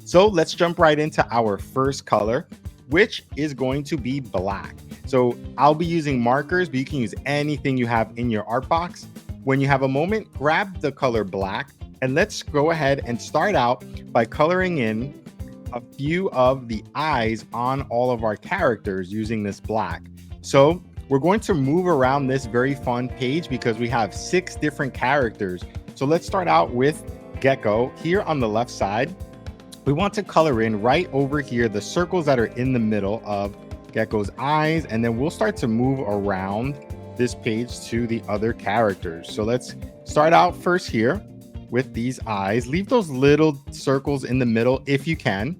So let's jump right into our first color, which is going to be black. So I'll be using markers, but you can use anything you have in your art box. When you have a moment, grab the color black, and let's go ahead and start out by coloring in a few of the eyes on all of our characters using this black. So we're going to move around this very fun page because we have 6 different characters. So let's start out with Gecko. Here on the left side, we want to color in right over here the circles that are in the middle of Gecko's eyes, and then we'll start to move around this page to the other characters. So let's start out first here with these eyes. Leave those little circles in the middle if you can.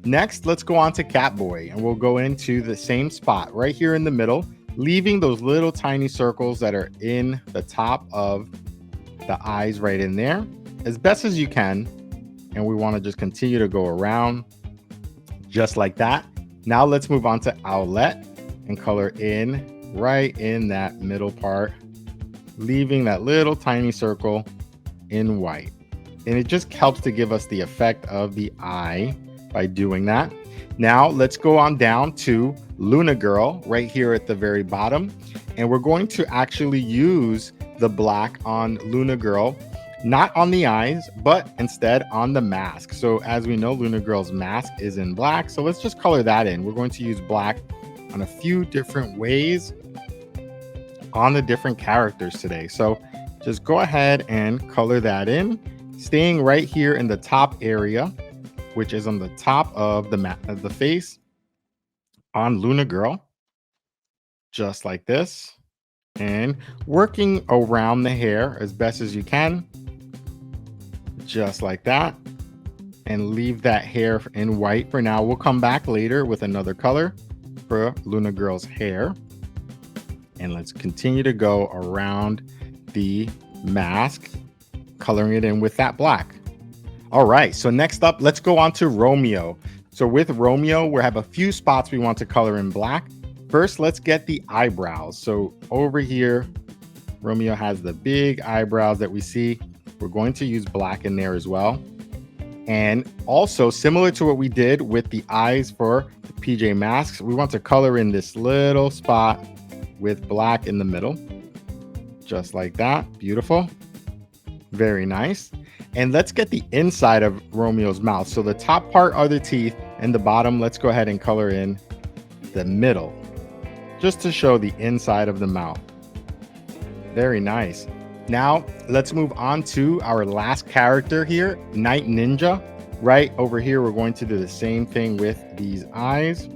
Next, let's go on to Catboy, and we'll go into the same spot right here in the middle, leaving those little tiny circles that are in the top of the eyes right in there as best as you can. And we want to just continue to go around just like that. Now let's move on to Owlette and color in right in that middle part, leaving that little tiny circle in white. And it just helps to give us the effect of the eye by doing that. Now let's go on down to Luna Girl right here at the very bottom. And we're going to actually use the black on Luna Girl, not on the eyes, but instead on the mask. So as we know, Luna Girl's mask is in black. So let's just color that in. We're going to use black on a few different ways on the different characters today. So just go ahead and color that in, staying right here in the top area, which is on the top of the face on Luna Girl, just like this, and working around the hair as best as you can, just like that, and leave that hair in white for now. We'll come back later with another color for Luna Girl's hair. And let's continue to go around the mask, coloring it in with that black. All right, so next up, let's go on to Romeo. So with Romeo, we have a few spots we want to color in black. First, let's get the eyebrows. So over here, Romeo has the big eyebrows that we see. We're going to use black in there as well. And also, similar to what we did with the eyes for the PJ Masks, we want to color in this little spot with black in the middle, just like that. Beautiful. Very nice. And let's get the inside of Romeo's mouth. So the top part are the teeth, and the bottom, let's go ahead and color in the middle, just to show the inside of the mouth. Very nice. Now let's move on to our last character here, Night Ninja. Right over here, we're going to do the same thing with these eyes,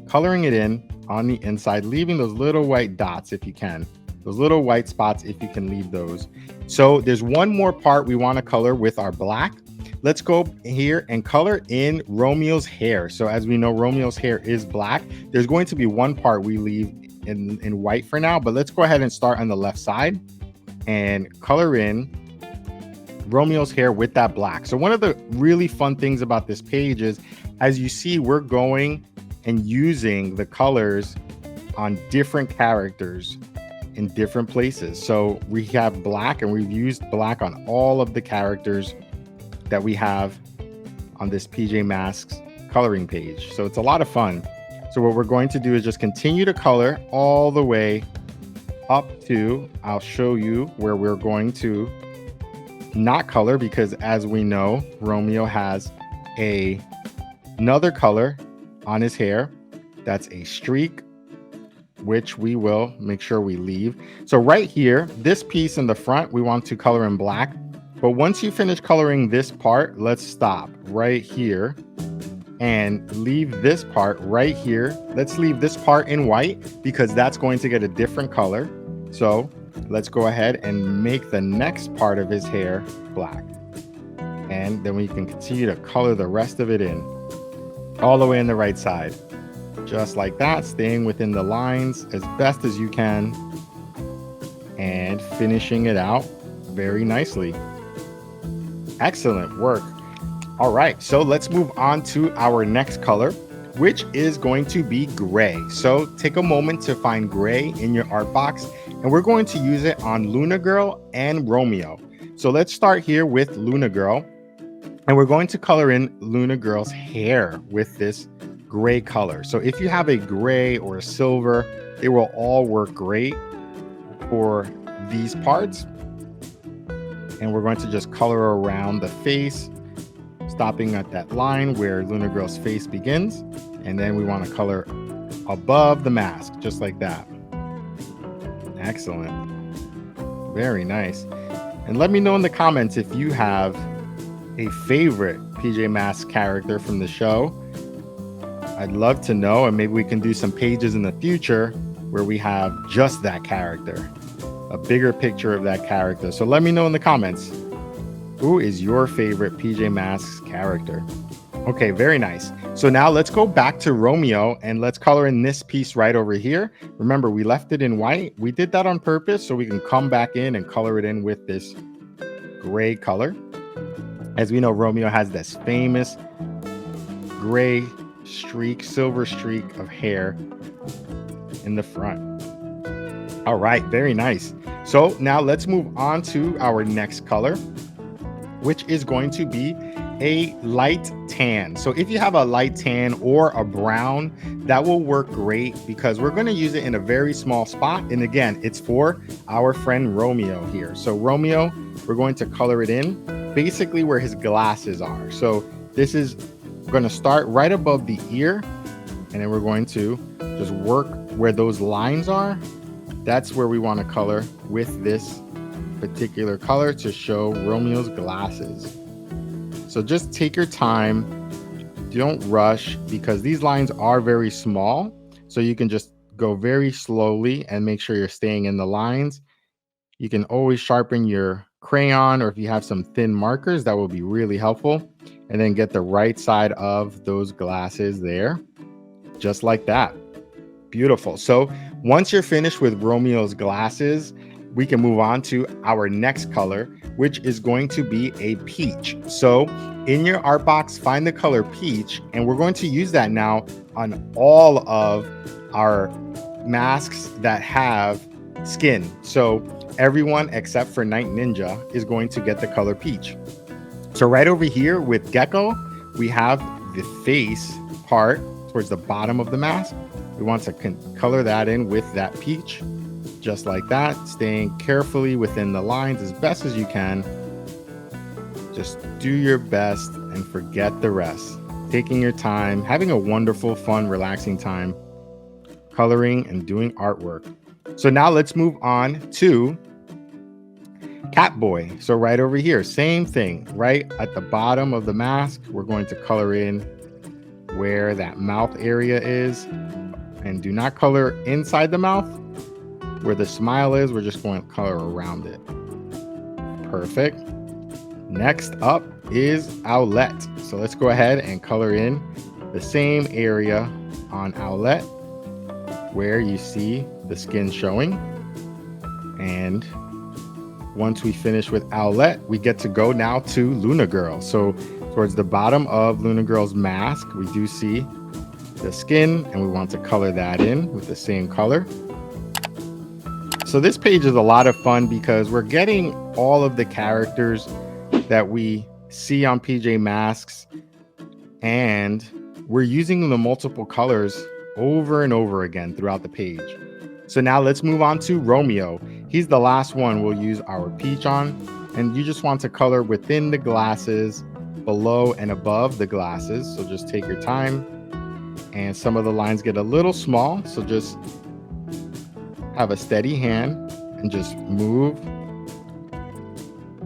coloring it in on the inside, leaving those little white dots if you can, those little white spots if you can leave those. So there's one more part we want to color with our black. Let's go here and color in Romeo's hair. So as we know, Romeo's hair is black. There's going to be one part we leave in white for now, but let's go ahead and start on the left side and color in Romeo's hair with that black. So one of the really fun things about this page is, as you see, we're going and using the colors on different characters in different places. So we have black, and we've used black on all of the characters that we have on this PJ Masks coloring page. So it's a lot of fun. So what we're going to do is just continue to color all the way up to, I'll show you where we're going to not color, because as we know, Romeo has another color on his hair. That's a streak, which we will make sure we leave. So right here, this piece in the front, we want to color in black. But once you finish coloring this part, let's stop right here and leave this part right here. Let's leave this part in white because that's going to get a different color. So let's go ahead and make the next part of his hair black. And then we can continue to color the rest of it in all the way in the right side. Just like that, staying within the lines as best as you can and finishing it out very nicely. Excellent work. All right, so let's move on to our next color, which is going to be gray. So take a moment to find gray in your art box, and we're going to use it on Luna Girl and Romeo. So let's start here with Luna Girl. And we're going to color in Luna Girl's hair with this gray color. So if you have a gray or a silver, they will all work great for these parts. And we're going to just color around the face, stopping at that line where Luna Girl's face begins. And then we want to color above the mask, just like that. Excellent. Very nice. And let me know in the comments if you have a favorite PJ Masks character from the show. I'd love to know, and maybe we can do some pages in the future where we have just that character, a bigger picture of that character. So let me know in the comments, who is your favorite PJ Masks character? Okay, very nice. So now let's go back to Romeo and let's color in this piece right over here. Remember, we left it in white. We did that on purpose so we can come back in and color it in with this gray color. As we know, Romeo has this famous gray streak, silver streak of hair in the front. All right, very nice. So now let's move on to our next color, which is going to be a light tan. So if you have a light tan or a brown, that will work great because we're going to use it in a very small spot. And again, it's for our friend Romeo here. So Romeo, we're going to color it in basically where his glasses are. So this is going to start right above the ear, and then we're going to just work where those lines are. That's where we want to color with this particular color to show Romeo's glasses. So just take your time, don't rush, because these lines are very small. So you can just go very slowly and make sure you're staying in the lines. You can always sharpen your crayon, or if you have some thin markers, that will be really helpful. And then get the right side of those glasses there, just like that. Beautiful. So once you're finished with Romeo's glasses, we can move on to our next color, which is going to be a peach. So in your art box, find the color peach, and we're going to use that now on all of our masks that have skin. So everyone except for Night Ninja is going to get the color peach. So right over here with Gecko, we have the face part towards the bottom of the mask. We want to color that in with that peach, just like that, staying carefully within the lines as best as you can. Just do your best and forget the rest. Taking your time, having a wonderful, fun, relaxing time, coloring and doing artwork. So now let's move on to Catboy. So right over here, same thing, right at the bottom of the mask, we're going to color in where that mouth area is, and do not color inside the mouth. Where the smile is, we're just going to color around it. Perfect. Next up is Owlette. So let's go ahead and color in the same area on Owlette where you see the skin showing. And once we finish with Owlette, we get to go now to Luna Girl. So towards the bottom of Luna Girl's mask, we do see the skin, and we want to color that in with the same color. So this page is a lot of fun because we're getting all of the characters that we see on PJ Masks, and we're using the multiple colors over and over again throughout the page. So now let's move on to Romeo. He's the last one we'll use our peach on, and you just want to color within the glasses, below and above the glasses. So just take your time, and some of the lines get a little small, so just have a steady hand and just move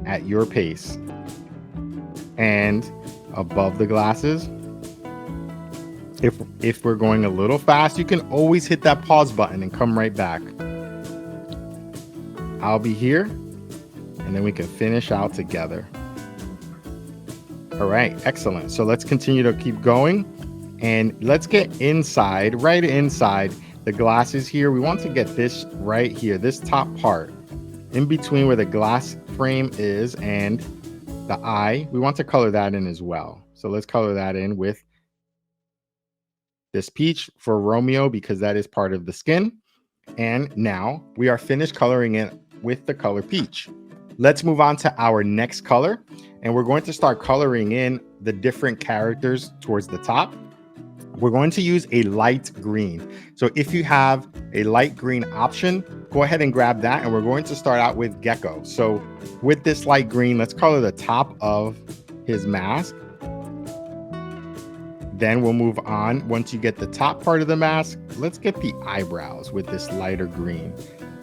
at your pace. And above the glasses, if we're going a little fast, you can always hit that pause button and come right back. I'll be here, and then we can finish out together. All right, excellent. So let's continue to keep going, and let's get inside, right inside the glasses here. We want to get this right here, this top part, in between where the glass frame is and the eye. We want to color that in as well. So let's color that in with this peach for Romeo, because that is part of the skin. And now we are finished coloring it with the color peach. Let's move on to our next color, and we're going to start coloring in the different characters towards the top. We're going to use a light green. So if you have a light green option, go ahead and grab that. And we're going to start out with Gecko. So with this light green, let's color the top of his mask. Then we'll move on. Once you get the top part of the mask, let's get the eyebrows with this lighter green.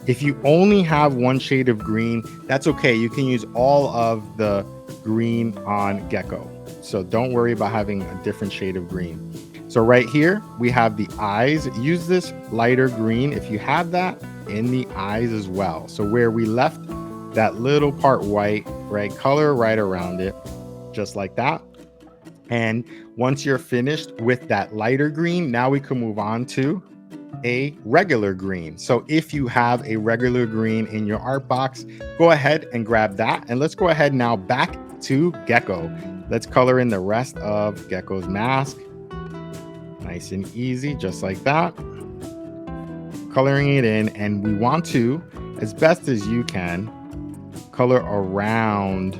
If you only have one shade of green, that's okay. You can use all of the green on Gecko. So don't worry about having a different shade of green. So right here, we have the eyes. Use this lighter green if you have that in the eyes as well. So where we left that little part white, right, color right around it, just like that. And once you're finished with that lighter green, now we can move on to a regular green. So if you have a regular green in your art box, go ahead and grab that. And let's go ahead now back to Gecko. Let's color in the rest of Gecko's mask. Nice and easy, just like that. Coloring it in, and we want to, as best as you can, color around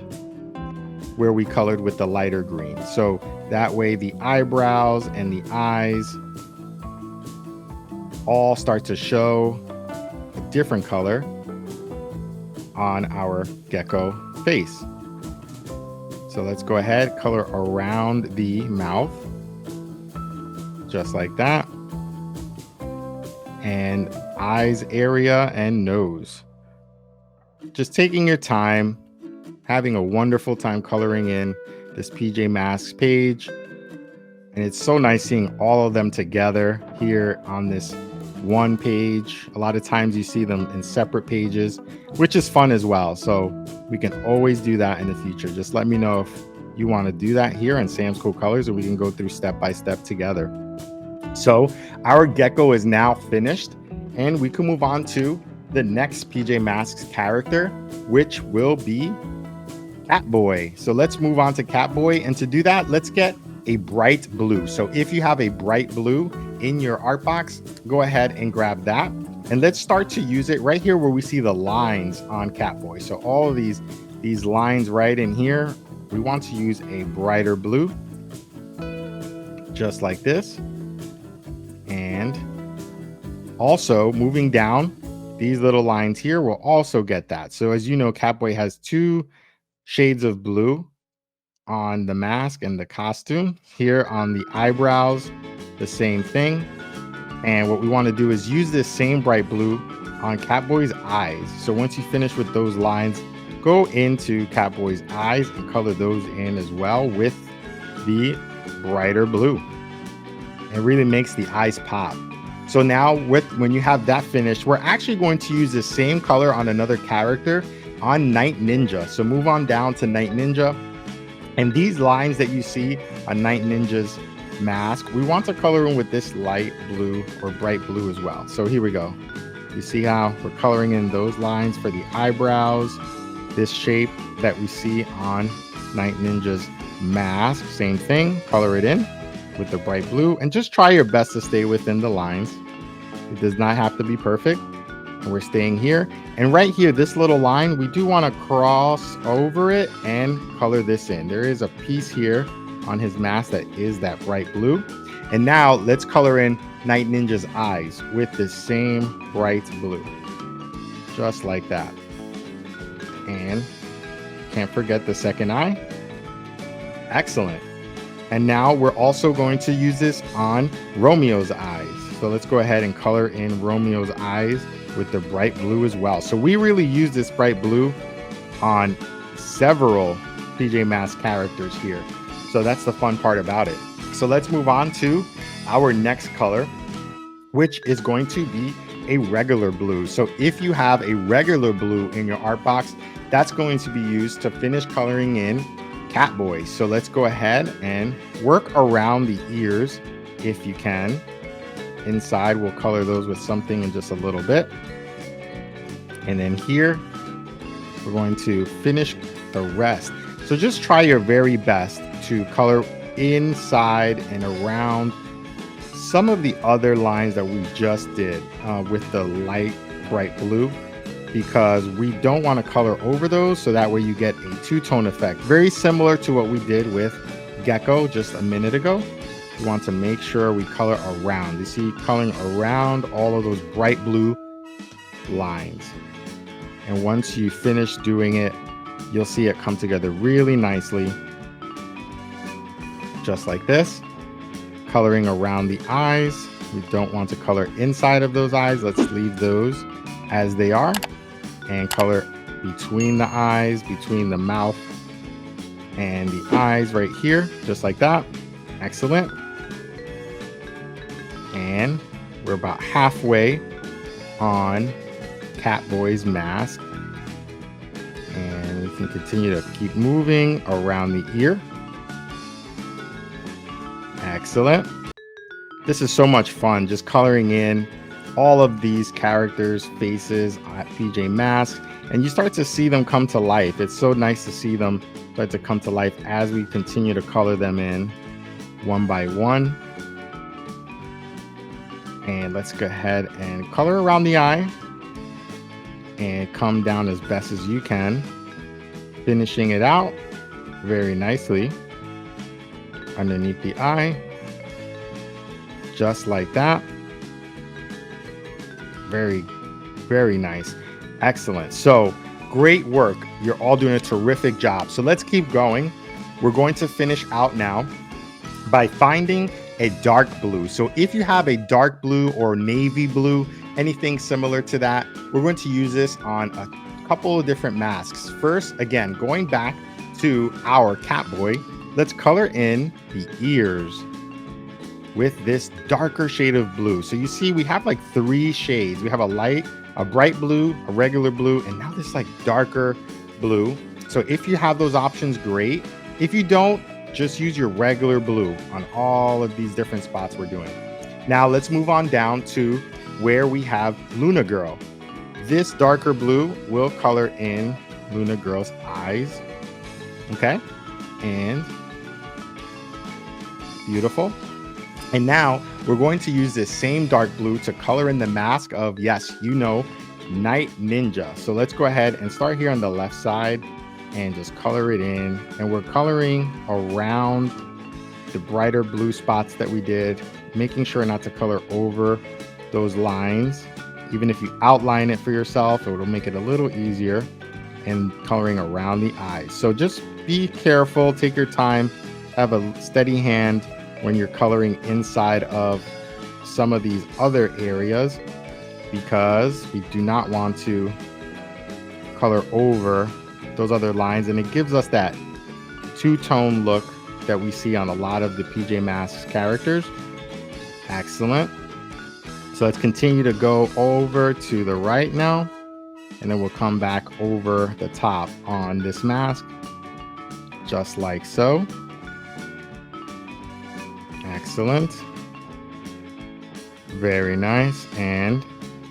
where we colored with the lighter green. So that way the eyebrows and the eyes all start to show a different color on our Gecko face. So let's go ahead, color around the mouth, just like that. And eyes area and nose. Just taking your time, having a wonderful time coloring in this PJ Masks page. And it's so nice seeing all of them together here on this one page. A lot of times you see them in separate pages, which is fun as well. So we can always do that in the future. Just let me know if you want to do that here in Sam's Cool Colors, and we can go through step by step together. So our Gecko is now finished, and we can move on to the next PJ Masks character, which will be Catboy. So let's move on to Catboy, and to do that, let's get a bright blue. So if you have a bright blue in your art box, go ahead and grab that, and let's start to use it right here where we see the lines on Catboy. So all of these lines right in here, we want to use a brighter blue, just like this. And also moving down, these little lines here will also get that. So as you know, Catboy has two shades of blue on the mask and the costume. Here on the eyebrows, the same thing. And what we want to do is use this same bright blue on Catboy's eyes. So once you finish with those lines, go into Catboy's eyes and color those in as well with the brighter blue. It really makes the eyes pop. So now when you have that finished, we're actually going to use the same color on another character, on Night Ninja. So move on down to Night Ninja. And these lines that you see on Night Ninja's mask, we want to color in with this light blue or bright blue as well. So here we go. You see how we're coloring in those lines for the eyebrows, this shape that we see on Night Ninja's mask, same thing, color it in with the bright blue, and just try your best to stay within the lines. It does not have to be perfect. And we're staying here. And right here, this little line, we do want to cross over it and color this in. There is a piece here on his mask that is that bright blue. And now let's color in Night Ninja's eyes with the same bright blue, just like that. And can't forget the second eye. Excellent. And now we're also going to use this on Romeo's eyes. So let's go ahead and color in Romeo's eyes with the bright blue as well. So we really use this bright blue on several PJ Masks characters here. So that's the fun part about it. So let's move on to our next color, which is going to be a regular blue. So if you have a regular blue in your art box, that's going to be used to finish coloring in Catboy. So let's go ahead and work around the ears if you can. Inside, we'll color those with something in just a little bit. And then here, we're going to finish the rest. So just try your very best to color inside and around some of the other lines that we just did with the light bright blue. because we don't want to color over those, so that way you get a two-tone effect. Very similar to what we did with Gecko just a minute ago. We want to make sure we color around. You see coloring around all of those bright blue lines. And once you finish doing it, you'll see it come together really nicely. Just like this. Coloring around the eyes. We don't want to color inside of those eyes. Let's leave those as they are. And color between the eyes, between the mouth and the eyes right here, just like that. Excellent. And we're about halfway on Catboy's mask. And we can continue to keep moving around the ear. Excellent. This is so much fun, just coloring in all of these characters' faces at PJ Masks, and you start to see them come to life. It's so nice to see them start to come to life as we continue to color them in one by one. And let's go ahead and color around the eye and come down as best as you can, finishing it out very nicely underneath the eye, just like that. Very, very nice. Excellent. So great work. You're all doing a terrific job. So let's keep going. We're going to finish out now by finding a dark blue. So if you have a dark blue or navy blue, anything similar to that, we're going to use this on a couple of different masks. First, again, going back to our Catboy, let's color in the ears with this darker shade of blue. So you see we have like three shades. We have a light, a bright blue, a regular blue, and now this like darker blue. So if you have those options, great. If you don't, just use your regular blue on all of these different spots we're doing. Now let's move on down to where we have Luna Girl. This darker blue will color in Luna Girl's eyes. Okay, and beautiful. And now we're going to use this same dark blue to color in the mask of, yes, you know, Night Ninja. So let's go ahead and start here on the left side and just color it in. And we're coloring around the brighter blue spots that we did, making sure not to color over those lines. Even if you outline it for yourself, it will make it a little easier, and coloring around the eyes. So just be careful, take your time, have a steady hand when you're coloring inside of some of these other areas, because we do not want to color over those other lines, and it gives us that two-tone look that we see on a lot of the PJ Masks characters. Excellent. So let's continue to go over to the right now, and then we'll come back over the top on this mask, just like so. Excellent. Very nice. And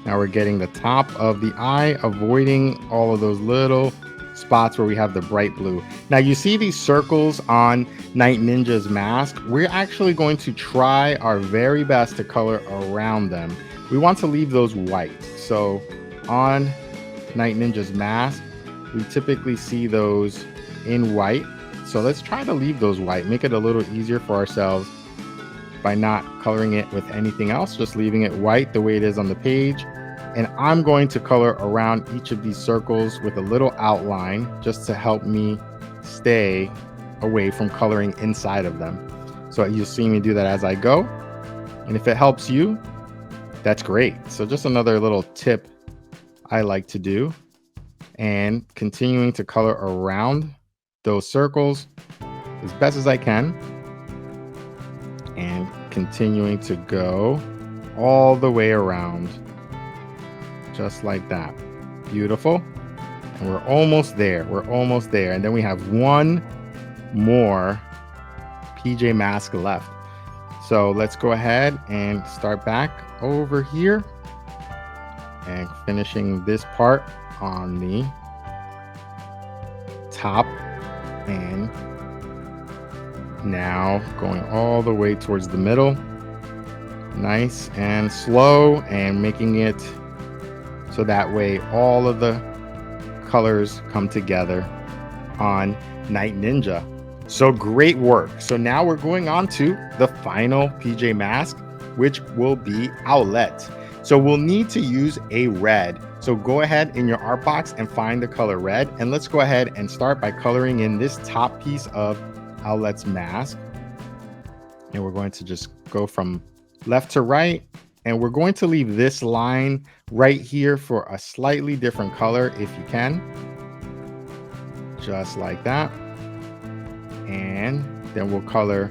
now we're getting the top of the eye, avoiding all of those little spots where we have the bright blue. Now you see these circles on Night Ninja's mask. We're actually going to try our very best to color around them. We want to leave those white. So on Night Ninja's mask, we typically see those in white. So let's try to leave those white, make it a little easier for ourselves by not coloring it with anything else, just leaving it white the way it is on the page. And I'm going to color around each of these circles with a little outline just to help me stay away from coloring inside of them. So you'll see me do that as I go. And if it helps you, that's great. So just another little tip I like to do, and continuing to color around those circles as best as I can, and continuing to go all the way around, just like that. Beautiful. And we're almost there. We're almost there. And then we have one more PJ mask left. So let's go ahead and start back over here and finishing this part on the top, and now going all the way towards the middle, nice and slow, and making it So that way all of the colors come together on Night Ninja. So great work. So now we're going on to the final PJ mask, which will be Owlette. So we'll need to use a red. So go ahead in your art box and find the color red. And let's go ahead and start by coloring in this top piece of Owlette's mask. And we're going to just go from left to right. And we're going to leave this line right here for a slightly different color if you can. Just like that. And then we'll color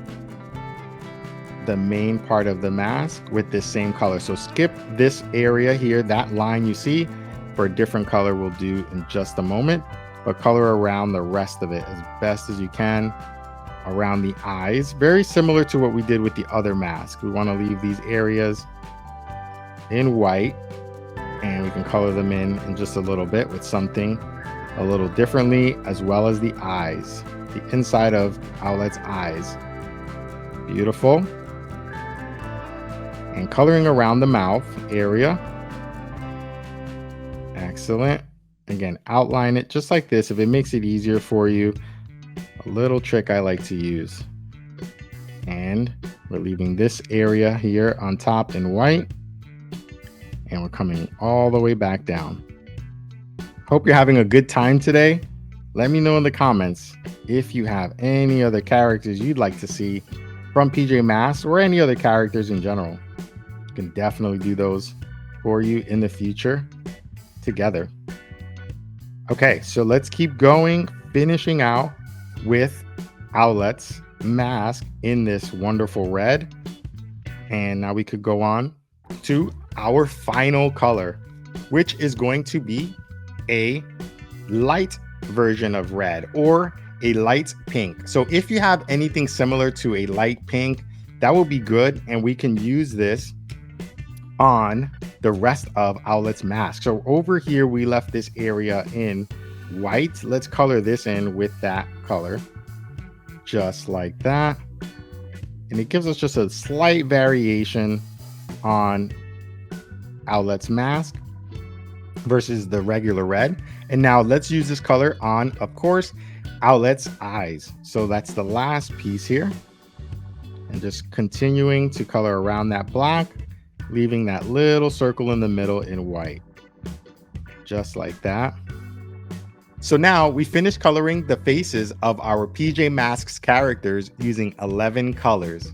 the main part of the mask with this same color. So skip this area here, that line you see, for a different color we'll do in just a moment, but color around the rest of it as best as you can around the eyes. Very similar to what we did with the other mask. We want to leave these areas in white, and we can color them in just a little bit with something a little differently, as well as the eyes, the inside of Owlette's eyes. Beautiful. And coloring around the mouth area. Excellent. Again, outline it just like this if it makes it easier for you. A little trick I like to use. And we're leaving this area here on top in white. And we're coming all the way back down. Hope you're having a good time today. Let me know in the comments if you have any other characters you'd like to see from PJ Masks or any other characters in general. You can definitely do those for you in the future together. Okay, so let's keep going, finishing out with Owlette's mask in this wonderful red. And now we could go on to our final color, which is going to be a light version of red or a light pink. So if you have anything similar to a light pink, that will be good, and we can use this on the rest of Owlette's mask. So over here we left this area in white. Let's color this in with that color, just like that. And it gives us just a slight variation on Owlette's mask versus the regular red. And now let's use this color on, of course, Owlette's eyes. So that's the last piece here. And just continuing to color around that black, leaving that little circle in the middle in white. Just like that. So now we finished coloring the faces of our PJ Masks characters using 11 colors.